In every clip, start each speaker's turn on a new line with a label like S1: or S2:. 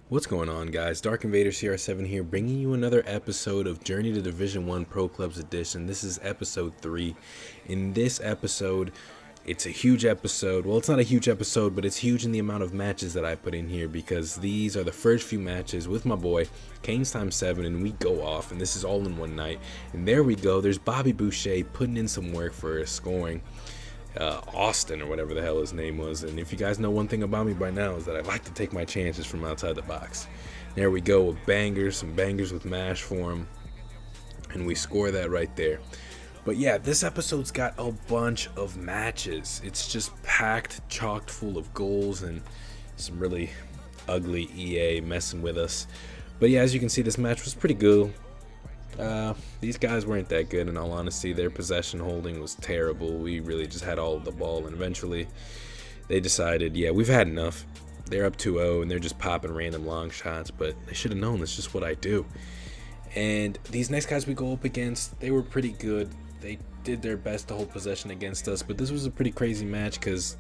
S1: What's going on, guys? Dark Invader CR7 here, bringing you another episode of Journey to Division 1 Pro Clubs Edition. This is episode 3. In this episode, it's a huge episode. Well, it's not a huge episode, but it's huge in the amount of matches that I put in here, because these are the first few matches with my boy, Canes Time 7, and we go off, and this is all in one night. And there we go. There's Bobby Boucher putting in some work for scoring. Austin or whatever the hell his name was. And if you guys know one thing about me by now, is that I like to take my chances from outside the box. There we go with bangers, some bangers with mash for him, and we score that right there. But yeah, this episode's got a bunch of matches. It's just packed, chocked full of goals and some really ugly EA messing with us. But yeah, as you can see, this match was pretty good. These guys weren't that good, in all honesty. Their possession holding was terrible. We really just had all of the ball, and eventually they decided, yeah, we've had enough. They're up 2-0 and they're just popping random long shots, but they should have known that's just what I do. And these next guys we go up against, they were pretty good. They did their best to hold possession against us, but this was a pretty crazy match because,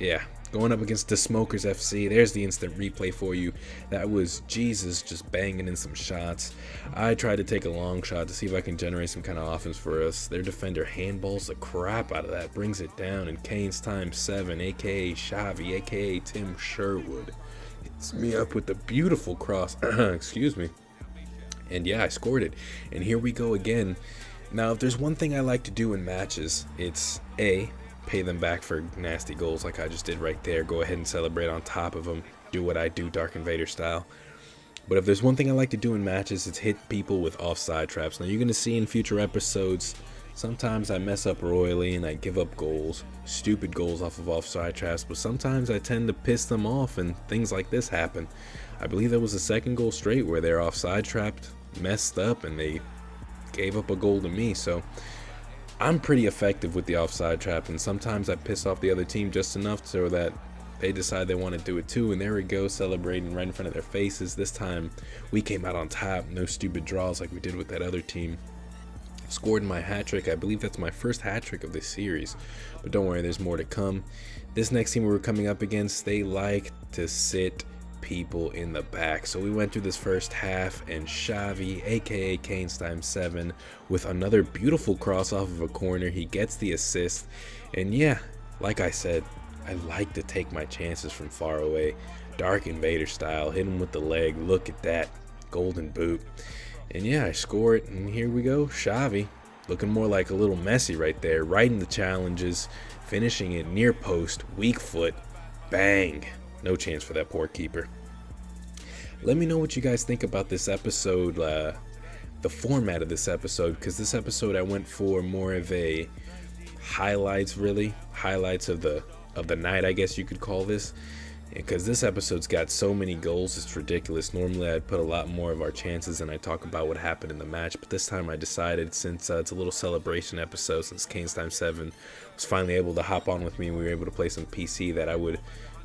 S1: yeah, going up against the Smokers FC, there's the instant replay for you. That was Jesus just banging in some shots. I tried to take a long shot to see if I can generate some kind of offense for us. Their defender handballs the crap out of that, brings it down, and Canes Time 7, aka Xavi, aka Tim Sherwood, hits me up with the beautiful cross. Excuse me. And yeah, I scored it. And here we go again. Now, if there's one thing I like to do in matches, it's A, pay them back for nasty goals like I just did right there. Go ahead and celebrate on top of them. Do what I do, Dark Invader style. But if there's one thing I like to do in matches, it's hit people with offside traps. Now, you're going to see in future episodes, sometimes I mess up royally and I give up goals, stupid goals off of offside traps, but sometimes I tend to piss them off and things like this happen. I believe that was the second goal straight where they're offside trapped, messed up, and they gave up a goal to me. So I'm pretty effective with the offside trap, and sometimes I piss off the other team just enough so that they decide they want to do it too. And there we go, celebrating right in front of their faces. This time we came out on top, no stupid draws like we did with that other team. Scored my hat trick. I believe that's my first hat trick of this series, but don't worry, there's more to come. This next team we were coming up against, they like to sit people in the back. So we went through this first half, and Xavi, aka Canes Time 7, with another beautiful cross off of a corner, he gets the assist. And yeah, like I said, I like to take my chances from far away, Dark Invader style. Hit him with the leg. Look at that golden boot. And yeah, I score it, and here we go. Xavi looking more like a little Messi right there, right in the challenges, finishing it near post, weak foot, bang. No chance for that poor keeper. Let me know what you guys think about this episode, the format of this episode, because this episode I went for more of a highlights of the night, I guess you could call this, because this episode's got so many goals, it's ridiculous. Normally I'd put a lot more of our chances and I talk about what happened in the match, but this time I decided, since it's a little celebration episode, since Canes Time 7 was finally able to hop on with me and we were able to play some PC, that I would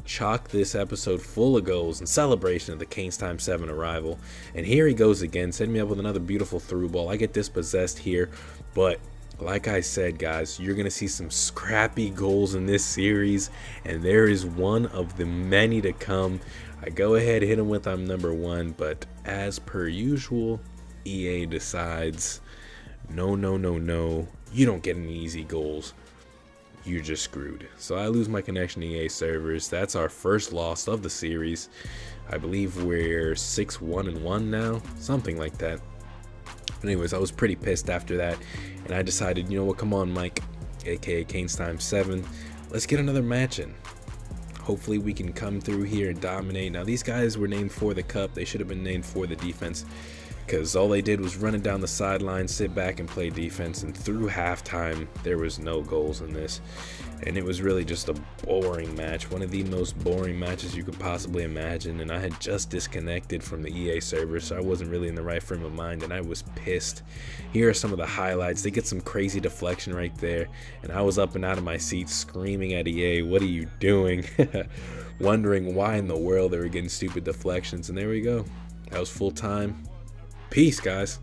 S1: chock this episode full of goals in celebration of the Canes Time 7 arrival. And here he goes again, setting me up with another beautiful through ball. I get dispossessed here, but like I said, guys, you're gonna see some scrappy goals in this series, and there is one of the many to come. I go ahead, hit him with I'm number 1, but as per usual, EA decides no, you don't get any easy goals, you're just screwed. So I lose my connection to EA servers. That's our first loss of the series. I believe we're 6-1-1 now, something like that. But anyways, I was pretty pissed after that, and I decided, you know what, come on, Mike, aka Canes Time 7, let's get another match in. Hopefully we can come through here and dominate. Now, these guys were named for the cup. They should have been named for the defense, because all they did was run it down the sideline, sit back and play defense. And through halftime, there was no goals in this, and it was really just a boring match, one of the most boring matches you could possibly imagine. And I had just disconnected from the EA server, so I wasn't really in the right frame of mind, and I was pissed. Here are some of the highlights. They get some crazy deflection right there, and I was up and out of my seat screaming at EA, what are you doing? Wondering why in the world they were getting stupid deflections. And there we go, that was full time. Peace, guys.